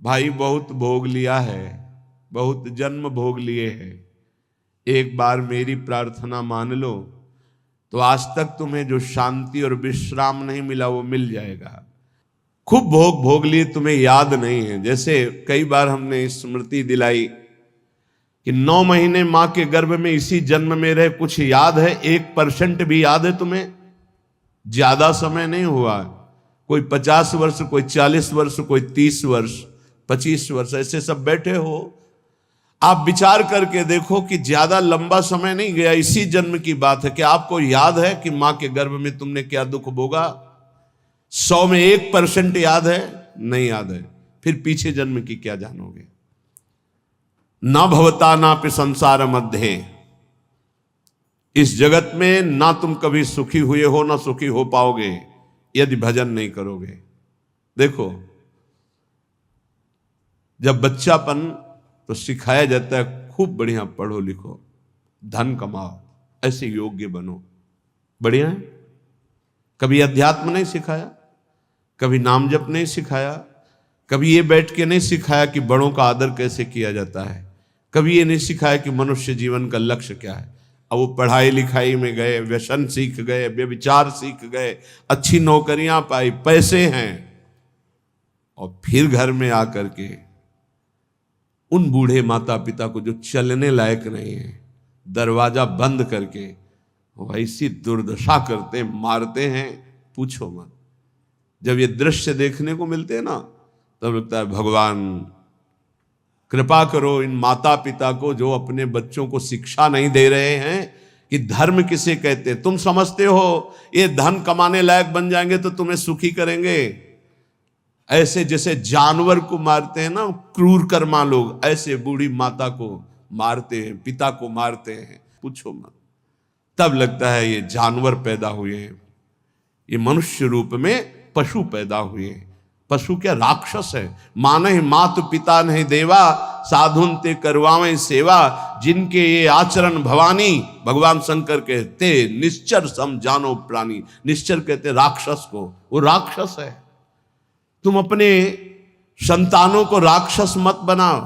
भाई बहुत भोग लिया है, बहुत जन्म भोग लिए हैं, एक बार मेरी प्रार्थना मान लो तो आज तक तुम्हें जो शांति और विश्राम नहीं मिला वो मिल जाएगा। खूब भोग भोग लिए, तुम्हें याद नहीं है। जैसे कई बार हमने स्मृति दिलाई कि 9 महीने मां के गर्भ में इसी जन्म में रहे, कुछ याद है? 1% भी याद है तुम्हें? ज्यादा समय नहीं हुआ, कोई 50 वर्ष, कोई 40 वर्ष, कोई 30 वर्ष, 25 वर्ष, ऐसे सब बैठे हो। आप विचार करके देखो कि ज्यादा लंबा समय नहीं गया, इसी जन्म की बात है। क्या आपको याद है कि मां के गर्भ में तुमने क्या दुख भोगा? 100 में 1% याद है? नहीं याद है। फिर पीछे जन्म की क्या जानोगे? ना भवता ना पे संसार मध्य, इस जगत में ना तुम कभी सुखी हुए हो ना सुखी हो पाओगे यदि भजन नहीं करोगे। देखो, जब बच्चापन तो सिखाया जाता है खूब बढ़िया पढ़ो लिखो, धन कमाओ, ऐसे योग्य बनो, बढ़िया है। कभी अध्यात्म नहीं सिखाया, कभी नाम जप नहीं सिखाया, कभी ये बैठ के नहीं सिखाया कि बड़ों का आदर कैसे किया जाता है, कभी ये नहीं सिखाया कि मनुष्य जीवन का लक्ष्य क्या है। अब वो पढ़ाई लिखाई में गए, व्यसन सीख गए, व्यभिचार सीख गए, अच्छी नौकरियां पाई, पैसे हैं, और फिर घर में आकर के उन बूढ़े माता पिता को जो चलने लायक नहीं है, दरवाजा बंद करके वैसी दुर्दशा करते, मारते हैं, पूछो मत। जब ये दृश्य देखने को मिलते हैं ना, तब लगता है भगवान कृपा करो इन माता पिता को जो अपने बच्चों को शिक्षा नहीं दे रहे हैं कि धर्म किसे कहते। तुम समझते हो ये धन कमाने लायक बन जाएंगे तो तुम्हें सुखी करेंगे, ऐसे जैसे जानवर को मारते हैं ना क्रूर कर्मा लोग, ऐसे बूढ़ी माता को मारते हैं, पिता को मारते हैं, पूछो मत। तब लगता है ये जानवर पैदा हुए हैं, ये मनुष्य रूप में पशु पैदा हुए हैं। पशु क्या, राक्षस है। माने मातु पिता नहीं देवा, साधुन ते करवावें सेवा, जिनके ये आचरण भवानी, भगवान शंकर कहते निश्चर सम जानो प्राणी। निश्चर कहते राक्षस को, वो राक्षस है। तुम अपने संतानों को राक्षस मत बनाओ।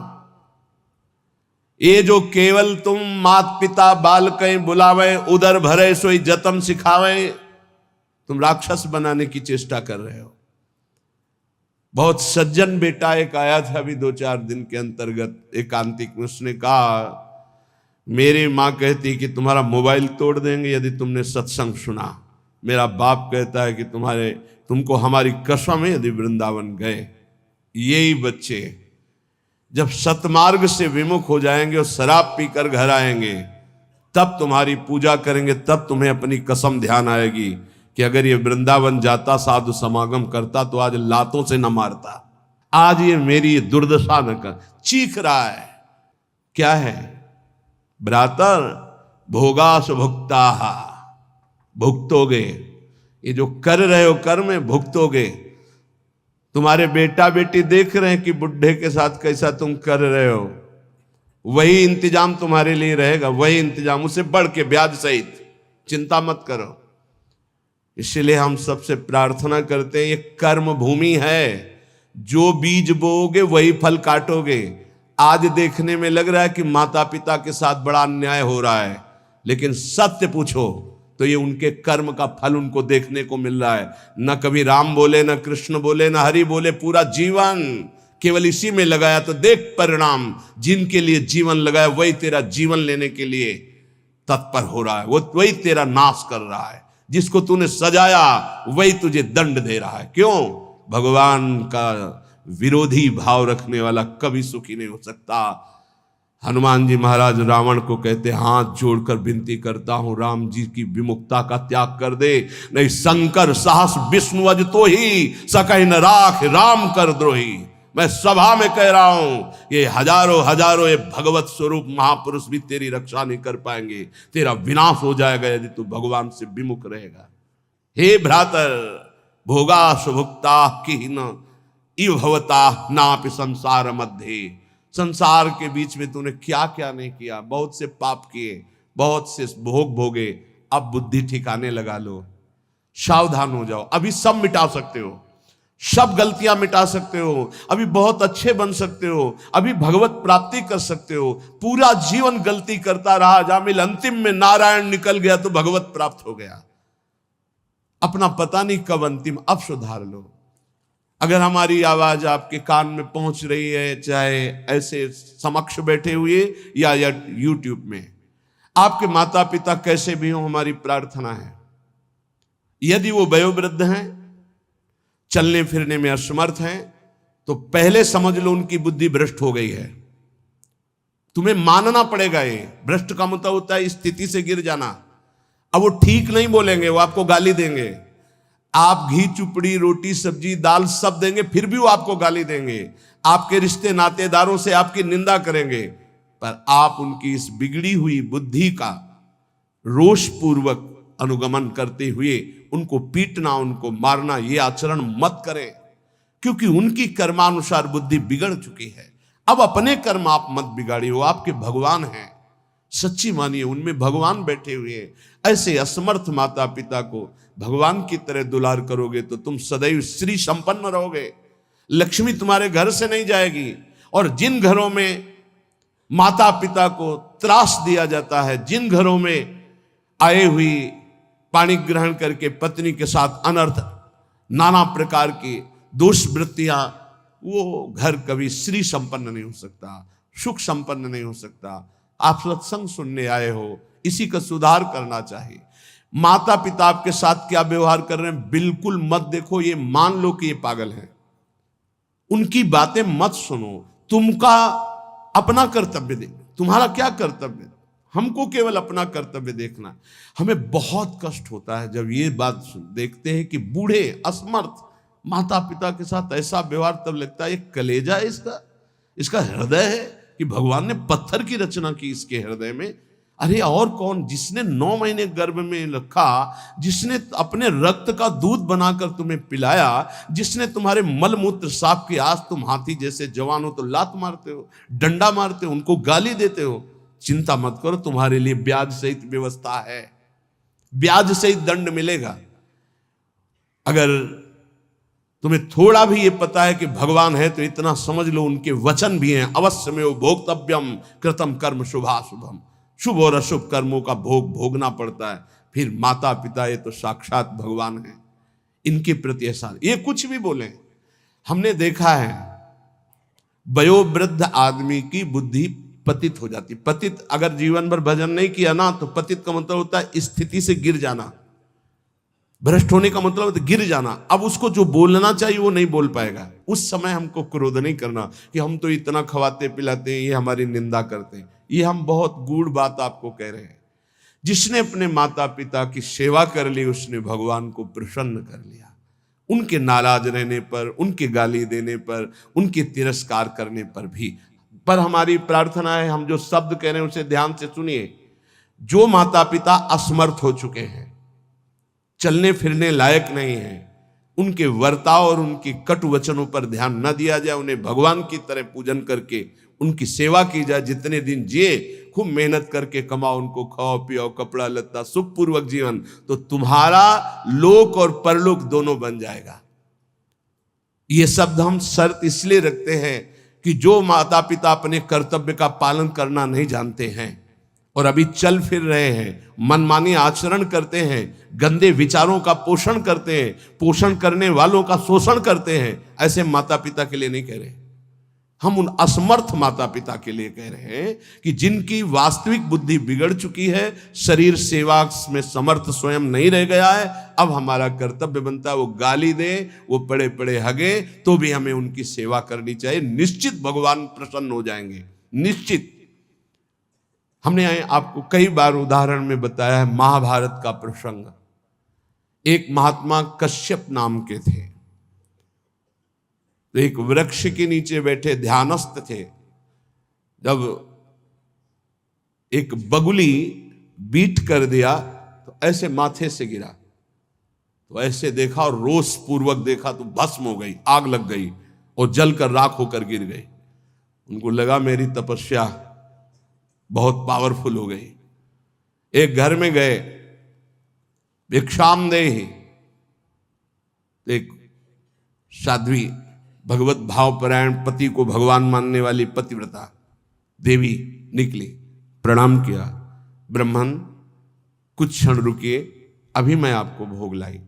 ये जो केवल तुम मात पिता बाल कहीं बुलावे, उदर भरे सोई जतन सिखावे, तुम राक्षस बनाने की चेष्टा कर रहे हो। बहुत सज्जन बेटा एक आया था अभी 2-4 दिन के अंतर्गत एकांतिक में, उसने कहा मेरी माँ कहती कि तुम्हारा मोबाइल तोड़ देंगे यदि तुमने सत्संग सुना। मेरा बाप कहता है कि तुमको हमारी कसम है यदि वृंदावन गए। यही बच्चे जब सतमार्ग से विमुख हो जाएंगे और शराब पीकर घर आएंगे, तब तुम्हारी पूजा करेंगे, तब तुम्हें अपनी कसम ध्यान आएगी कि अगर ये वृंदावन जाता, साधु समागम करता, तो आज लातों से न मारता। आज ये मेरी दुर्दशा न कर। चीख रहा है, क्या है? भ्रातर भोगास भुक्ता, भुगतोगे। ये जो कर रहे हो कर्म भुगतोगे। तुम्हारे बेटा बेटी देख रहे हैं कि बुढ़े के साथ कैसा तुम कर रहे हो, वही इंतजाम तुम्हारे लिए रहेगा, वही इंतजाम, उससे बढ़ के ब्याज सहित। चिंता मत करो। इसलिए हम सबसे प्रार्थना करते हैं, ये कर्म भूमि है, जो बीज बोओगे वही फल काटोगे। आज देखने में लग रहा है कि माता पिता के साथ बड़ा अन्याय हो रहा है, लेकिन सत्य पूछो तो ये उनके कर्म का फल उनको देखने को मिल रहा है। न कभी राम बोले, न कृष्ण बोले, न हरि बोले, पूरा जीवन केवल इसी में लगाया, तो देख परिणाम। जिनके लिए जीवन लगाया वही तेरा जीवन लेने के लिए तत्पर हो रहा है, वो वही तेरा नाश कर रहा है। जिसको तूने सजाया वही तुझे दंड दे रहा है। क्यों? भगवान का विरोधी भाव रखने वाला कभी सुखी नहीं हो सकता। हनुमान जी महाराज रावण को कहते, हाथ जोड़कर विनती करता हूं राम जी की विमुखता का त्याग कर दे, नहीं शंकर साहस विष्णु अज तो ही सकहि न राख राम कर द्रोही। मैं सभा में कह रहा हूं, ये हजारों हजारों ये भगवत स्वरूप महापुरुष भी तेरी रक्षा नहीं कर पाएंगे। तेरा विनाश हो जाएगा यदि तू भगवान से विमुख रहेगा। हे भ्रातर भोगा सुभुक्ता की न इव भवता नापि संसार मध्य। संसार के बीच में तूने क्या क्या नहीं किया। बहुत से पाप किए, बहुत से भोग भोगे। अब बुद्धि ठिकाने लगा लो, सावधान हो जाओ। अभी सब मिटा सकते हो। सब गलतियां मिटा सकते हो, अभी बहुत अच्छे बन सकते हो, अभी भगवत प्राप्ति कर सकते हो। पूरा जीवन गलती करता रहा, जामिल अंतिम में नारायण निकल गया तो भगवत प्राप्त हो गया। अपना पता नहीं कब अंतिम, अब सुधार लो। अगर हमारी आवाज आपके कान में पहुंच रही है, चाहे ऐसे समक्ष बैठे हुए या यूट्यूब में, आपके माता पिता कैसे भी हो, हमारी प्रार्थना है यदि वो वयोवृद्ध हैं, चलने फिरने में असमर्थ हैं, तो पहले समझ लो उनकी बुद्धि भ्रष्ट हो गई है। तुम्हें मानना पड़ेगा। ये भ्रष्ट का मतलब होता है स्थिति से गिर जाना। अब वो ठीक नहीं बोलेंगे, वो आपको गाली देंगे। आप घी चुपड़ी रोटी सब्जी दाल सब देंगे, फिर भी वो आपको गाली देंगे। आपके रिश्ते नातेदारों से आपकी निंदा करेंगे, पर आप उनकी इस बिगड़ी हुई बुद्धि का रोष पूर्वक अनुगमन करते हुए उनको पीटना, उनको मारना, ये आचरण मत करें, क्योंकि उनकी कर्मानुसार बुद्धि बिगड़ चुकी है। अब अपने कर्म आप मत बिगाड़िए, वो आपके भगवान हैं। सच्ची मानिए, उनमें भगवान बैठे हुए हैं। ऐसे असमर्थ माता पिता को भगवान की तरह दुलार करोगे तो तुम सदैव श्री संपन्न रहोगे। लक्ष्मी तुम्हारे घर से नहीं जाएगी। और जिन घरों में माता पिता को त्रास दिया जाता है, जिन घरों में आए हुई पानी ग्रहण करके पत्नी के साथ अनर्थ, नाना प्रकार की दोष वृत्तियां, वो घर कभी श्री संपन्न नहीं हो सकता, सुख संपन्न नहीं हो सकता। आप सत्संग सुनने आए हो, इसी का सुधार करना चाहिए। माता पिता आपके साथ क्या व्यवहार कर रहे हैं बिल्कुल मत देखो, ये मान लो कि ये पागल है, उनकी बातें मत सुनो। तुमका अपना कर्तव्य दे, तुम्हारा क्या कर्तव्य, हमको केवल अपना कर्तव्य देखना। हमें बहुत कष्ट होता है जब ये बात देखते हैं कि बूढ़े असमर्थ माता पिता के साथ ऐसा व्यवहार, तब लगता है ये कलेजा है इसका हृदय है कि भगवान ने पत्थर की रचना की इसके हृदय में। अरे और कौन, जिसने 9 महीने गर्भ में रखा, जिसने अपने रक्त का दूध बनाकर तुम्हें पिलाया, जिसने तुम्हारे मल मूत्र साफ किया, आज तुम हाथी जैसे जवान हो तो लात मारते हो, डंडा मारते हो, उनको गाली देते हो। चिंता मत करो, तुम्हारे लिए ब्याज सहित व्यवस्था है, ब्याज सहित दंड मिलेगा। अगर तुम्हें थोड़ा भी ये पता है कि भगवान है तो इतना समझ लो उनके वचन भी हैं, अवश्य में वो भोक्तव्यम कृतम कर्म शुभाशुभम, शुभ और अशुभ कर्मों का भोग भोगना पड़ता है। फिर माता पिता ये तो साक्षात भगवान है, इनके प्रति ऐसा ये कुछ भी बोले। हमने देखा है वयोवृद्ध आदमी की बुद्धि पतित हो जाती। पतित अगर जीवन भर भजन नहीं किया ना, तो पतित का मतलब होता है स्थिति से गिर जाना, भ्रष्ट होने का मतलब है गिर जाना। अब उसको जो बोलना चाहिए वो नहीं बोल पाएगा। उस समय हमको क्रोध नहीं करना कि हम तो इतना खवाते पिलाते हैं, ये हमारी निंदा करते हैं। ये हम बहुत गूढ़ बात आपको कह रहे हैं। जिसने अपने माता पिता की सेवा कर ली, उसने भगवान को प्रसन्न कर लिया। उनके नाराज रहने पर, उनके गाली देने पर, उनके तिरस्कार करने पर भी। पर हमारी प्रार्थना है, हम जो शब्द कह रहे हैं उसे ध्यान से सुनिए। जो माता पिता असमर्थ हो चुके हैं, चलने फिरने लायक नहीं है, उनके वर्ताव और उनके कटु वचनों पर ध्यान न दिया जाए। उन्हें भगवान की तरह पूजन करके उनकी सेवा की जाए। जितने दिन जिए खूब मेहनत करके कमाओ, उनको खाओ पियो, कपड़ा लत्ता, सुखपूर्वक जीवन, तो तुम्हारा लोक और परलोक दोनों बन जाएगा। ये शब्द हम शर्त इसलिए रखते हैं कि जो माता पिता अपने कर्तव्य का पालन करना नहीं जानते हैं और अभी चल फिर रहे हैं, मनमानी आचरण करते हैं, गंदे विचारों का पोषण करते हैं, पोषण करने वालों का शोषण करते हैं, ऐसे माता पिता के लिए नहीं कह रहे। हम उन असमर्थ माता पिता के लिए कह रहे हैं कि जिनकी वास्तविक बुद्धि बिगड़ चुकी है, शरीर सेवा में समर्थ स्वयं नहीं रह गया है। अब हमारा कर्तव्य बनता है वो गाली दे, वो पड़े पड़े हगे, तो भी हमें उनकी सेवा करनी चाहिए। निश्चित भगवान प्रसन्न हो जाएंगे, निश्चित। हमने आपको कई बार उदाहरण में बताया है महाभारत का प्रसंग। एक महात्मा कश्यप नाम के थे, तो एक वृक्ष के नीचे बैठे ध्यानस्थ थे। जब एक बगुली बीट कर दिया तो ऐसे माथे से गिरा, तो ऐसे देखा और रोष पूर्वक देखा तो भस्म हो गई, आग लग गई और जलकर राख होकर गिर गई। उनको लगा मेरी तपस्या बहुत पावरफुल हो गई। एक घर में गए, भिक्षाम देहि, एक साध्वी, भगवत भावपरायण, पति को भगवान मानने वाली पतिव्रता देवी निकली, प्रणाम किया। ब्राह्मण कुछ क्षण रुकिए, अभी मैं आपको भोग लाई।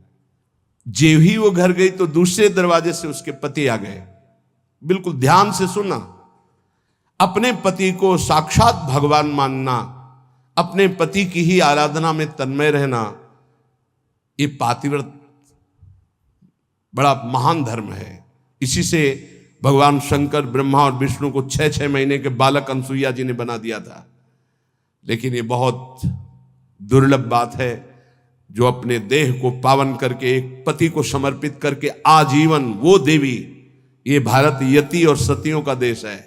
जेव ही वो घर गई तो दूसरे दरवाजे से उसके पति आ गए। बिल्कुल ध्यान से सुनना, अपने पति को साक्षात भगवान मानना, अपने पति की ही आराधना में तन्मय रहना, ये पातिव्रत बड़ा महान धर्म है। इसी से भगवान शंकर, ब्रह्मा और विष्णु को 6-6 महीने के बालक अनसुईया जी ने बना दिया था। लेकिन ये बहुत दुर्लभ बात है जो अपने देह को पावन करके, एक पति को समर्पित करके आजीवन वो देवी। ये भारत यति और सतियों का देश है।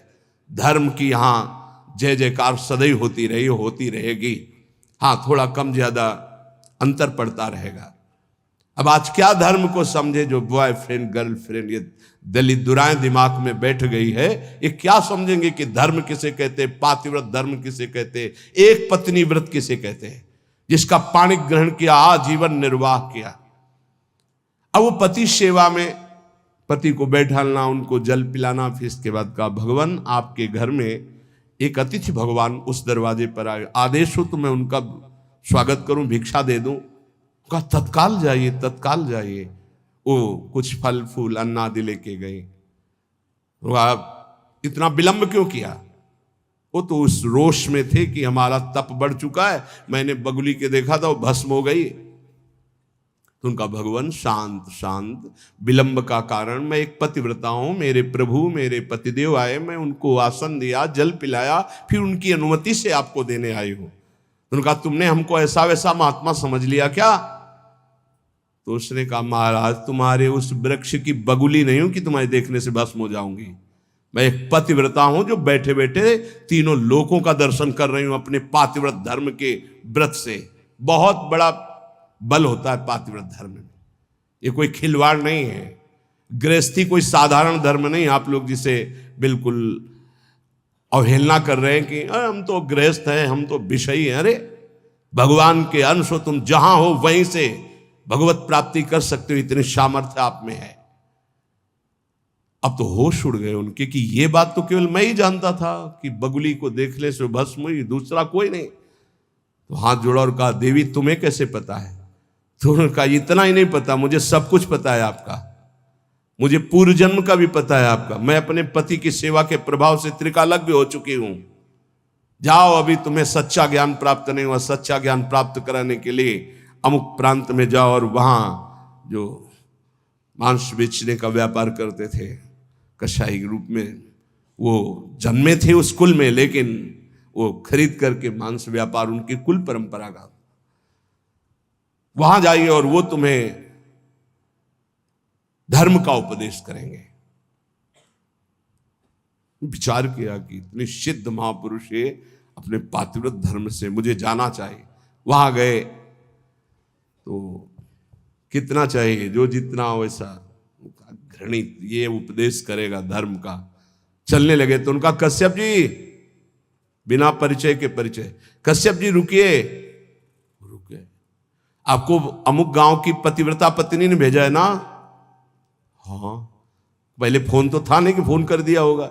धर्म की यहाँ जय जयकार सदैव होती रही, होती रहेगी। हाँ, थोड़ा कम ज्यादा अंतर पड़ता रहेगा। अब आज क्या धर्म को समझे जो बॉयफ्रेंड गर्लफ्रेंड ये दलित दुराएं दिमाग में बैठ गई है, ये क्या समझेंगे कि धर्म किसे कहते, पातिव्रत धर्म किसे कहते, एक पत्नी व्रत किसे कहते हैं, जिसका पाणी ग्रहण किया, आजीवन निर्वाह किया। अब वो पति सेवा में पति को बैठालना, उनको जल पिलाना, फिर इसके बाद कहा भगवान आपके घर में एक अतिथि भगवान उस दरवाजे पर आए, आदेश हो तो मैं उनका स्वागत करूं, भिक्षा दे दूं। कहा तत्काल जाइए, तत्काल जाइए। वो कुछ फल फूल अन्न आदि लेके गए। आप इतना विलंब क्यों किया? वो तो उस रोष में थे कि हमारा तप बढ़ चुका है, मैंने बगुली के देखा था वो भस्म हो गई। तो उनका भगवान शांत शांत, विलंब का कारण, मैं एक पतिव्रता हूं, मेरे प्रभु मेरे पतिदेव आए, मैं उनको आसन दिया, जल पिलाया, फिर उनकी अनुमति से आपको देने आई हूं। उनका तुमने हमको ऐसा वैसा महात्मा समझ लिया क्या? तो उसने कहा महाराज तुम्हारे उस वृक्ष की बगुली नहीं हूं कि तुम्हारे देखने से भस्म हो जाऊंगी। मैं एक पतिव्रता हूं जो बैठे बैठे तीनों लोकों का दर्शन कर रही हूं अपने पातिव्रत धर्म के व्रत से। बहुत बड़ा बल होता है पातिव्रत धर्म में, ये कोई खिलवाड़ नहीं है। गृहस्थी कोई साधारण धर्म नहीं, आप लोग जिसे बिल्कुल अवहेलना कर रहे हैं कि हम तो गृहस्थ हैं, हम तो विषयी हैं। अरे भगवान के अंश हो, तुम जहां हो वहीं से भगवत प्राप्ति कर सकते हो, इतनी सामर्थ्य आप में है। अब तो होश उड़ गए उनके कि ये बात तो केवल मैं ही जानता था कि बगुली को देखने से भस्म हुई, दूसरा कोई नहीं। तो हाथ जोड़ा और कहा देवी तुम्हें कैसे पता है? तो उन्होंने कहा इतना ही नहीं पता, मुझे सब कुछ पता है आपका, मुझे पूर्व जन्म का भी पता है आपका। मैं अपने पति की सेवा के प्रभाव से त्रिकालज्ञ हो चुकी हूं। जाओ, अभी तुम्हें सच्चा ज्ञान प्राप्त नहीं हुआ, सच्चा ज्ञान प्राप्त कराने के लिए अमुक प्रांत में जाओ और वहां जो मांस बेचने का व्यापार करते थे कसाई के रूप में, वो जन्मे थे उस कुल में, लेकिन वो खरीद करके मांस व्यापार उनकी कुल परंपरा का, वहां जाइए और वो तुम्हें धर्म का उपदेश करेंगे। विचार किया कि इतने सिद्ध महापुरुष है, अपने पातिव्रत धर्म से मुझे जाना चाहिए। वहां गए तो कितना चाहिए, जो जितना वैसा घृणित ये उपदेश करेगा धर्म का। चलने लगे तो उनका कश्यप जी, बिना परिचय के परिचय, कश्यप जी रुकिए, रुके, आपको अमुक गांव की पतिव्रता पत्नी ने भेजा है ना? हाँ, पहले फोन तो था नहीं कि फोन कर दिया होगा।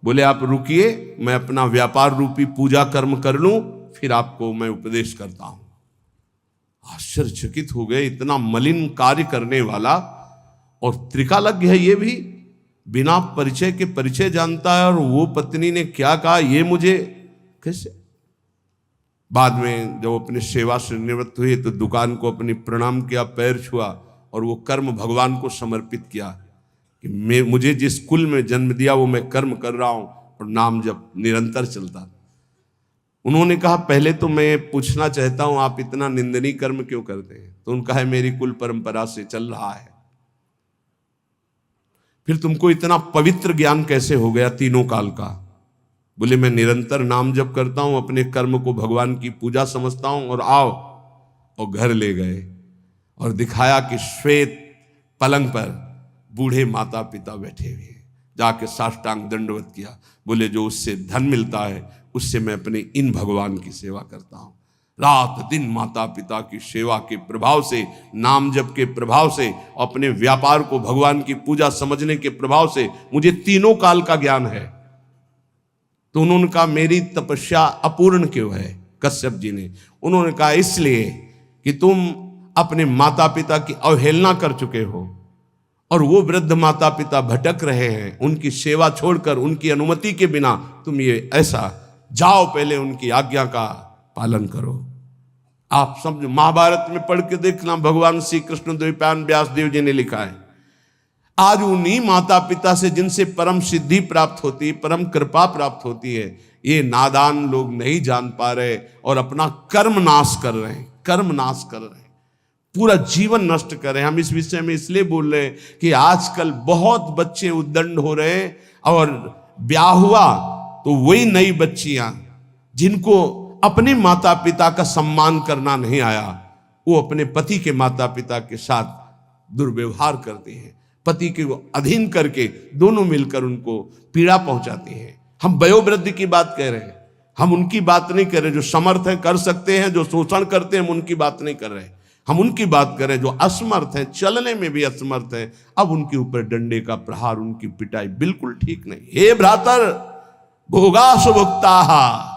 बोले आप रुकिए, मैं अपना व्यापार रूपी पूजा कर्म कर लूं, फिर आपको मैं उपदेश करता हूं। आश्चर्यचकित हो गए, इतना मलिन कार्य करने वाला और त्रिकालज्ञ है, ये भी बिना परिचय के परिचय जानता है, और वो पत्नी ने क्या कहा ये मुझे कैसे? बाद में जब अपनी सेवा से निवृत्त हुए तो दुकान को अपनी प्रणाम किया, पैर छुआ और वो कर्म भगवान को समर्पित किया कि मुझे जिस कुल में जन्म दिया वो मैं कर्म कर रहा हूं और नाम जब निरंतर चलता। उन्होंने कहा पहले तो मैं पूछना चाहता हूं आप इतना निंदनीय कर्म क्यों करते हैं? तो उनका है मेरी कुल परंपरा से चल रहा है। फिर तुमको इतना पवित्र ज्ञान कैसे हो गया तीनों काल का? बोले मैं निरंतर नाम जप करता हूं, अपने कर्म को भगवान की पूजा समझता हूं। और आओ, और घर ले गए और दिखाया कि श्वेत पलंग पर बूढ़े माता पिता बैठे हुए, जाके साष्टांग दंडवत किया। बोले जो उससे धन मिलता है उससे मैं अपने इन भगवान की सेवा करता हूं। रात दिन माता पिता की सेवा के प्रभाव से, नाम जप के प्रभाव से, अपने व्यापार को भगवान की पूजा समझने के प्रभाव से मुझे तीनों काल का ज्ञान है। तो उन्होंने कहा मेरी तपस्या अपूर्ण क्यों है? कश्यप जी ने उन्होंने कहा इसलिए कि तुम अपने माता पिता की अवहेलना कर चुके हो और वो वृद्ध माता पिता भटक रहे हैं, उनकी सेवा छोड़कर उनकी अनुमति के बिना तुम ये ऐसा, जाओ पहले उनकी आज्ञा का पालन करो। आप समझो, महाभारत में पढ़ के देखना, भगवान श्री कृष्ण द्वैपायन व्यास देव जी ने लिखा है, आज उन्हीं माता पिता से जिनसे परम सिद्धि प्राप्त होती है, परम कृपा प्राप्त होती है, ये नादान लोग नहीं जान पा रहे और अपना कर्म नाश कर रहे हैं, कर्म नाश कर रहे हैं, पूरा जीवन नष्ट कर रहे हैं। हम इस विषय में इसलिए बोल रहे हैं कि आजकल बहुत बच्चे उद्दंड हो रहे हैं और ब्याह हुआ तो वही नई बच्चियां जिनको अपने माता पिता का सम्मान करना नहीं आया, वो अपने पति के माता पिता के साथ दुर्व्यवहार करती हैं, पति के अधीन करके दोनों मिलकर उनको पीड़ा पहुंचाती हैं। हम वयोवृद्ध की बात कह रहे हैं, हम उनकी बात नहीं कर रहे जो समर्थ हैं, कर सकते हैं, जो शोषण करते हैं हम उनकी बात नहीं कर रहे, हम उनकी बात कर रहे हैं जो असमर्थ हैं, चलने में भी असमर्थ हैं। अब उनके ऊपर डंडे का प्रहार, उनकी पिटाई बिल्कुल ठीक नहीं। हे भ्रातर भोगा सुभुक्ता,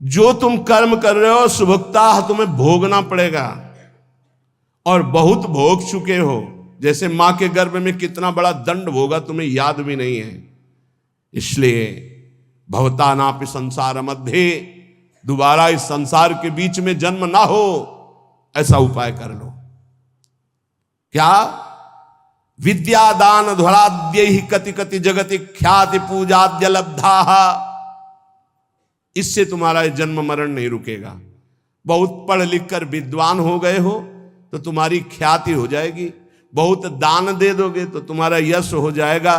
जो तुम कर्म कर रहे हो सुभुक्ता तुम्हें भोगना पड़ेगा और बहुत भोग चुके हो। जैसे मां के गर्भ में कितना बड़ा दंड भोगा तुम्हें याद भी नहीं है। इसलिए भवता नापि संसार मध्य, दोबारा इस संसार के बीच में जन्म ना हो, ऐसा उपाय कर लो। क्या? विद्यादान ध्वराद्य ही कति कति जगति ख्याति पूजाद्य लब्धा, इससे तुम्हारा जन्म मरण नहीं रुकेगा। बहुत पढ़ लिख कर विद्वान हो गए हो तो तुम्हारी ख्याति हो जाएगी, बहुत दान दे दोगे तो तुम्हारा यश हो जाएगा,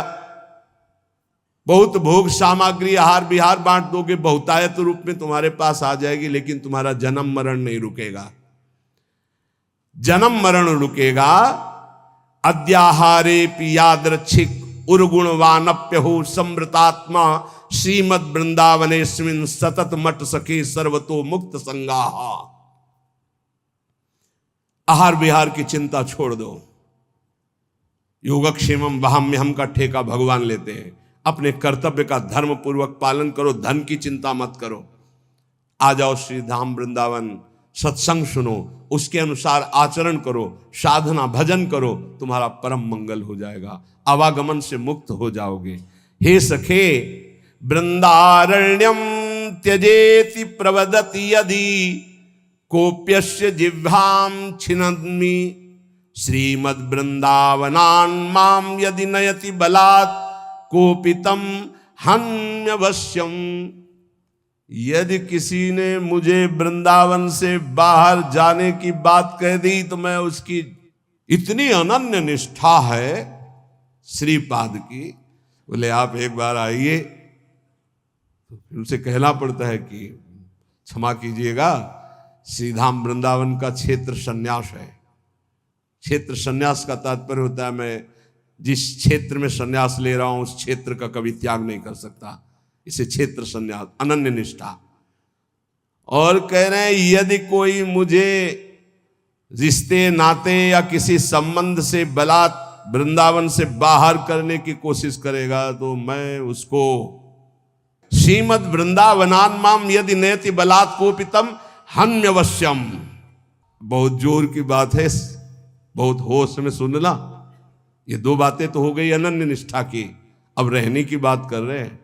बहुत भोग सामग्री आहार विहार बांट दोगे, बहुतायत रूप में तुम्हारे पास आ जाएगी, लेकिन तुम्हारा जन्म मरण नहीं रुकेगा। जन्म मरण रुकेगा अद्याहारे पियादृच्छिक उर्गुणवानप्यहु समृतात्मा श्रीमद वृंदावनेस्मिन सतत मट सखे सर्वतो मुक्त संगाहा। आहार विहार की चिंता छोड़ दो, योगक्षेमम वहाम्यहम का ठेका भगवान लेते हैं। अपने कर्तव्य का धर्म पूर्वक पालन करो, धन की चिंता मत करो। आ जाओ श्री धाम वृंदावन, सत्संग सुनो, उसके अनुसार आचरण करो, साधना भजन करो, तुम्हारा परम मंगल हो जाएगा, आवागमन से मुक्त हो जाओगे। हे सखे वृंदारण्यम त्यजेति प्रवदति यदि कोप्यस्य जिह्वाम छिन्नमि श्रीमद् वृंदावनान् माम यदि नयति बलात् कोपितम हन्यवश्यम। यदि किसी ने मुझे वृंदावन से बाहर जाने की बात कह दी तो मैं उसकी इतनी अनन्य निष्ठा है श्रीपाद की, बोले आप एक बार आइए, तो फिर उसे कहना पड़ता है कि क्षमा कीजिएगा, श्रीधाम वृंदावन का क्षेत्र संन्यास है। क्षेत्र संन्यास का तात्पर्य होता है मैं जिस क्षेत्र में संन्यास ले रहा हूं उस क्षेत्र का कभी त्याग नहीं कर सकता, इसे क्षेत्र संन्यास, अनन्य निष्ठा। और कह रहे हैं यदि कोई मुझे रिश्ते नाते या किसी संबंध से बलात् वृंदावन से बाहर करने की कोशिश करेगा तो मैं उसको श्रीमद् वृंदावनान् माम यदि नयति बलात् कोपितम हन्यवश्यम। बहुत जोर की बात है, बहुत होश में सुनना। ये दो बातें तो हो गई अनन्य निष्ठा की, अब रहने की बात कर रहे हैं।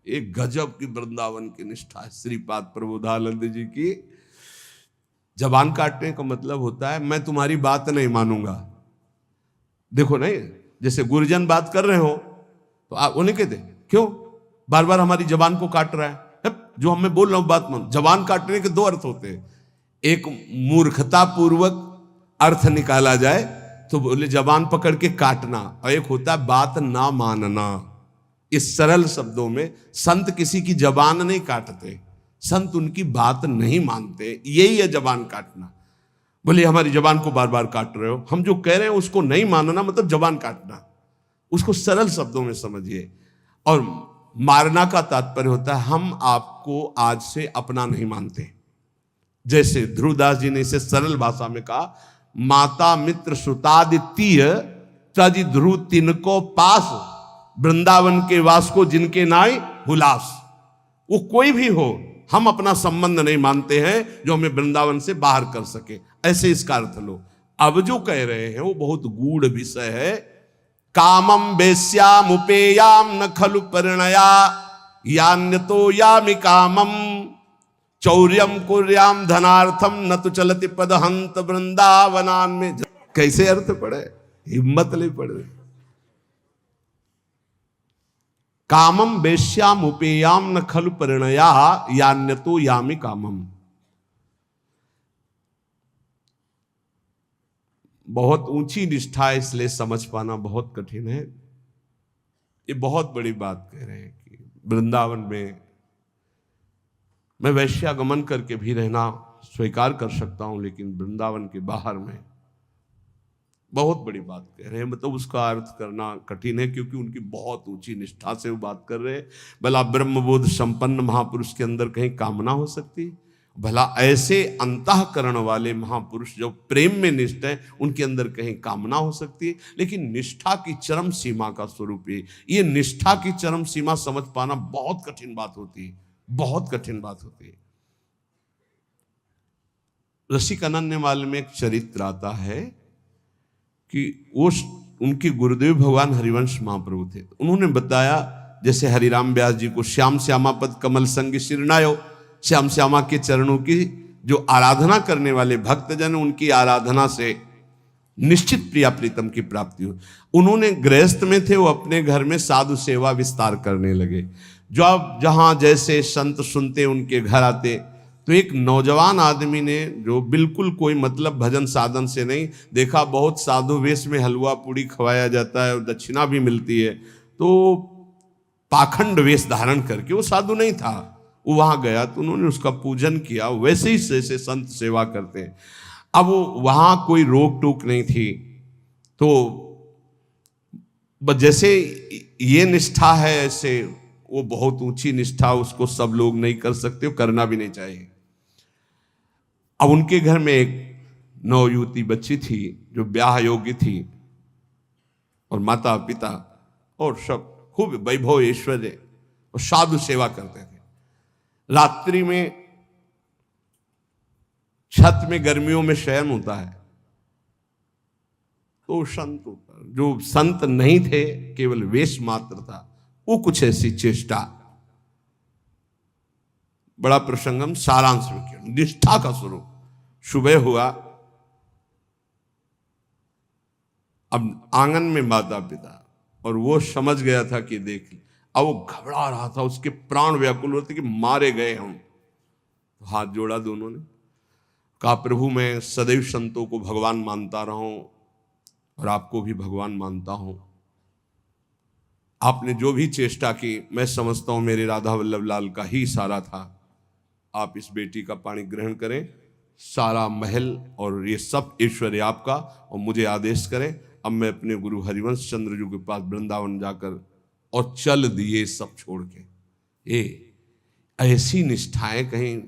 एक गजब की वृंदावन की निष्ठा है श्रीपाद प्रबोधानंद जी की। जबान काटने का मतलब होता है मैं तुम्हारी बात नहीं मानूंगा। देखो नहीं, जैसे गुरुजन बात कर रहे हो तो आप उन्हें कहते क्यों बार बार हमारी जबान को काट रहा है, जो मैं बोल रहा हूं बात मान। जबान काटने के दो अर्थ होते हैं, एक मूर्खता पूर्वक अर्थ निकाला जाए तो बोले जबान पकड़ के काटना, और एक होता है बात ना मानना। इस सरल शब्दों में संत किसी की जबान नहीं काटते, संत उनकी बात नहीं मानते, यही है जबान काटना। बोले हमारी जबान को बार बार काट रहे हो, हम जो कह रहे हैं उसको नहीं मानना मतलब जबान काटना। उसको सरल शब्दों में समझिए। और मारना का तात्पर्य होता है हम आपको आज से अपना नहीं मानते, जैसे ध्रुवदास जी ने इसे सरल भाषा में कहा, माता मित्र सुतादित्य तज ध्रुव तिनको पास, वृंदावन के वास को जिनके नाई हुलास। वो कोई भी हो, हम अपना संबंध नहीं मानते हैं जो हमें वृंदावन से बाहर कर सके, ऐसे इसका अर्थ लो। अब जो कह रहे हैं वो बहुत गूढ़ विषय है। कामम वेश्याम उपेयाम न खलु परिणया यान्यतो यामि कामम चौर्यम कुर्याम धनार्थम न तो चलति पदहंत वृंदावनान में। कैसे अर्थ पड़े, हिम्मत नहीं पड़े। कामम वेश्याम उपेयाम न खलु परिणया यान्यतो यामि कामम। बहुत ऊंची निष्ठा है, इसलिए समझ पाना बहुत कठिन है। ये बहुत बड़ी बात कह रहे हैं कि वृंदावन में मैं वैश्यागमन करके भी रहना स्वीकार कर सकता हूं, लेकिन वृंदावन के बाहर में बहुत बड़ी बात कह रहे हैं। मतलब उसका अर्थ करना कठिन है, क्योंकि उनकी बहुत ऊंची निष्ठा से वो बात कर रहे हैं। भला ब्रह्मबोध संपन्न महापुरुष के अंदर कहीं कामना हो सकती? भला ऐसे अंतःकरण वाले महापुरुष जो प्रेम में निष्ठ है, उनके अंदर कहीं कामना हो सकती है? लेकिन निष्ठा की चरम सीमा का स्वरूप है। ये निष्ठा की चरम सीमा समझ पाना बहुत कठिन बात होती है, बहुत कठिन बात होती है। रसिक अनन्यमाल में एक चरित्र आता है कि वो उनके गुरुदेव भगवान हरिवंश महाप्रभु थे। उन्होंने बताया, जैसे हरिराम व्यास जी को श्याम श्यामा पद कमल संग शिरनायो, श्याम श्यामा के चरणों की जो आराधना करने वाले भक्तजन, उनकी आराधना से निश्चित प्रिया प्रीतम की प्राप्ति हो। उन्होंने गृहस्थ में थे, वो अपने घर में साधु सेवा विस्तार करने लगे। जब जहां जैसे संत सुनते उनके घर आते, तो एक नौजवान आदमी ने, जो बिल्कुल कोई मतलब भजन साधन से नहीं, देखा बहुत साधु वेश में हलवा पूड़ी खवाया जाता है और दक्षिणा भी मिलती है, तो पाखंड वेश धारण करके, वो साधु नहीं था, वो वहां गया तो उन्होंने उसका पूजन किया, वैसे ही जैसे संत सेवा करते हैं। अब वो वहां कोई रोक टोक नहीं थी, तो जैसे ये निष्ठा है, ऐसे वो बहुत ऊंची निष्ठा, उसको सब लोग नहीं कर सकते, करना भी नहीं चाहिए। अब उनके घर में एक नवयुवती बच्ची थी जो ब्याह योग्य थी, और माता पिता और सब खूब वैभव ऐश्वर्य और साधु सेवा करते थे। रात्रि में छत में गर्मियों में शयन होता है, तो संत, जो संत नहीं थे, केवल वेश मात्र था, वो कुछ ऐसी चेष्टा, बड़ा प्रसंगम सारांश में किया, निष्ठा का स्वरूप। सुबह हुआ, अब आंगन में माता पिता, और वो समझ गया था कि देख, अब वो घबरा रहा था, उसके प्राण व्याकुल होते कि मारे गए हम। तो हाथ जोड़ा दोनों ने, कहा प्रभु मैं सदैव संतों को भगवान मानता रहा हूं और आपको भी भगवान मानता हूं। आपने जो भी चेष्टा की, मैं समझता हूं मेरे राधा वल्लभ लाल का ही इशारा था। आप इस बेटी का पानी ग्रहण करें, सारा महल और ये सब ऐश्वर्य आपका, और मुझे आदेश करें, अब मैं अपने गुरु हरिवंश चंद्र जी के पास वृंदावन जाकर, और चल दिए सब छोड़ के। ये ऐसी निष्ठाएं कहीं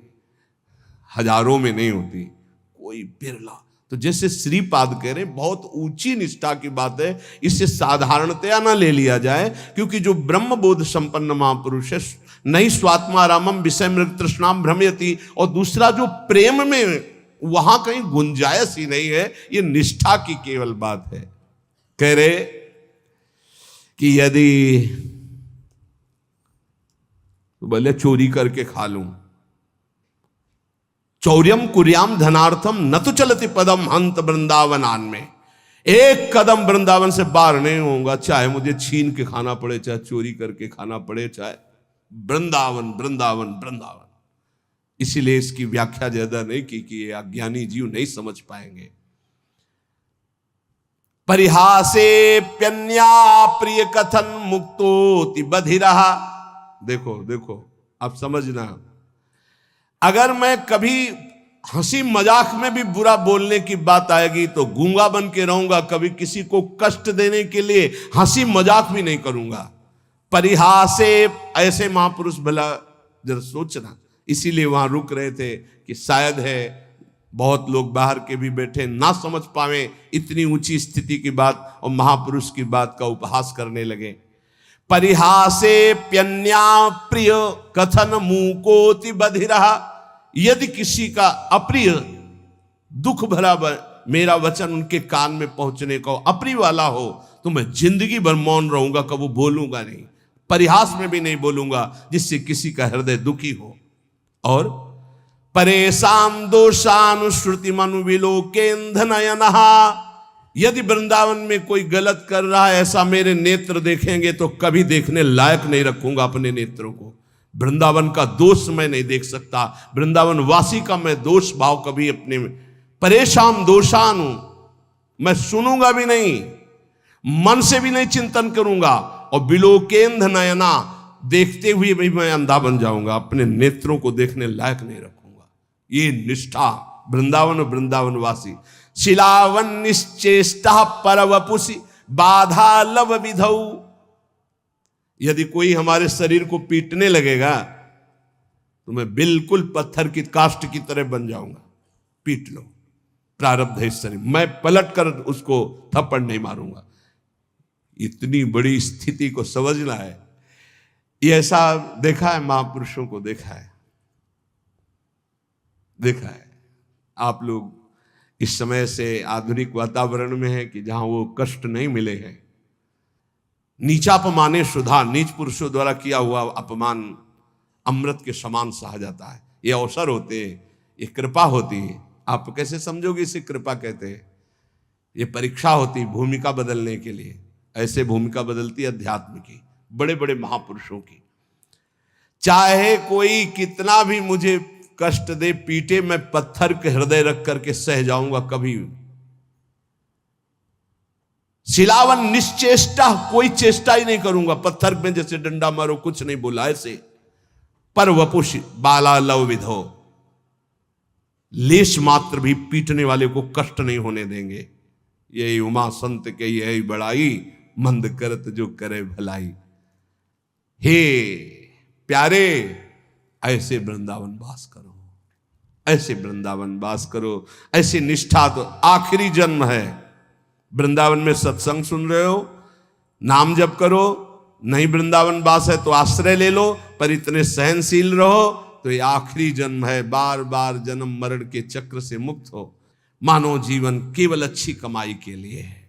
हजारों में नहीं होती, कोई बिरला। तो जैसे श्रीपाद कह रहे, बहुत ऊंची निष्ठा की बात है, इससे साधारणतया ना ले लिया जाए, क्योंकि जो ब्रह्मबोध संपन्न महापुरुष है, नहीं स्वात्मा रामम विषय मृग तृष्णाम भ्रमयति, और दूसरा जो प्रेम में, वहां कहीं गुंजाइश ही नहीं है, ये निष्ठा की केवल बात है। कह रहे कि यदि तो बोले चोरी करके खा लूं, चौर्यम कुर्याम धनार्थम न तो चलती पदम हंत वृंदावनान में, एक कदम वृंदावन से बाहर नहीं होऊंगा, चाहे मुझे छीन के खाना पड़े, चाहे चोरी करके खाना पड़े, चाहे वृंदावन वृंदावन वृंदावन। इसीलिए इसकी व्याख्या ज्यादा नहीं की कि ये अज्ञानी जीव नहीं समझ पाएंगे। परिहासे प्यन्या प्रिय कथन मुक्तोति बधिरहा। देखो देखो, आप समझना, अगर मैं कभी हंसी मजाक में भी बुरा बोलने की बात आएगी तो गूंगा बन के रहूंगा, कभी किसी को कष्ट देने के लिए हंसी मजाक भी नहीं करूंगा। परिहासे, ऐसे महापुरुष, भला जरा सोचना, इसीलिए वहां रुक रहे थे कि शायद है बहुत लोग बाहर के भी बैठे ना समझ पावे इतनी ऊंची स्थिति की बात और महापुरुष की बात का उपहास करने लगे। परिहासे प्यन्या प्रिय कथन मूकोति बधिरा। यदि किसी का अप्रिय दुख भरा मेरा वचन उनके कान में पहुंचने को अप्रिय वाला हो तो मैं जिंदगी भर मौन रहूंगा, कभी बोलूंगा नहीं, परिहास में भी नहीं बोलूंगा जिससे किसी का हृदय दुखी हो। और परेशान दोषानुश्रुति मनु विलोकेंधनयनहा। यदि वृंदावन में कोई गलत कर रहा है ऐसा मेरे नेत्र देखेंगे तो कभी देखने लायक नहीं रखूंगा अपने नेत्रों को। वृंदावन का दोष मैं नहीं देख सकता, वृंदावन वासी का मैं दोष भाव कभी अपने में परेशान दोषानु मैं सुनूंगा भी नहीं, मन से भी नहीं चिंतन करूंगा। और विलोकेंध नयना देखते हुए भी मैं अंधा बन जाऊंगा, अपने नेत्रों को देखने लायक नहीं रखूंगा। ये निष्ठा वृंदावन और वृंदावनवासी। शिलावन निश्चेष्टा परवपुषि बाधा लव विधौ। यदि कोई हमारे शरीर को पीटने लगेगा तो मैं बिल्कुल पत्थर की काष्ठ की तरह बन जाऊंगा। पीट लो, प्रारब्ध है इस शरीर, मैं पलट कर उसको थप्पड़ नहीं मारूंगा। इतनी बड़ी स्थिति को समझना है। ये ऐसा देखा है, महापुरुषों को देखा है, देखा है। आप लोग इस समय से आधुनिक वातावरण में है कि जहां वो कष्ट नहीं मिले हैं। नीचापमाने सुधा, नीच पुरुषों द्वारा किया हुआ अपमान अमृत के समान सहा जाता है। ये अवसर होते हैं, ये कृपा होती है। आप कैसे समझोगे इसे कृपा कहते हैं? ये परीक्षा होती भूमिका बदलने के लिए। ऐसे भूमिका बदलती है अध्यात्म की, बड़े बड़े महापुरुषों की। चाहे कोई कितना भी मुझे कष्ट दे, पीटे, मैं पत्थर के हृदय रख करके सह जाऊंगा कभी। शिलावन निश्चेष्टा, कोई चेष्टा ही नहीं करूंगा, पत्थर में जैसे डंडा मारो कुछ नहीं बोला ऐसे। पर वपुष बाला लव विधो, लेश मात्र भी पीटने वाले को कष्ट नहीं होने देंगे। यही उमा संत के यही बड़ाई, मंद करत जो करे भलाई। हे प्यारे, ऐसे वृंदावन वास करो, ऐसे वृंदावन वास करो। ऐसी निष्ठा तो आखिरी जन्म है। वृंदावन में सत्संग सुन रहे हो, नाम जप करो, नहीं वृंदावन वास है तो आश्रय ले लो, पर इतने सहनशील रहो तो ये आखिरी जन्म है। बार बार जन्म मरण के चक्र से मुक्त हो। मानव जीवन केवल अच्छी कमाई के लिए है।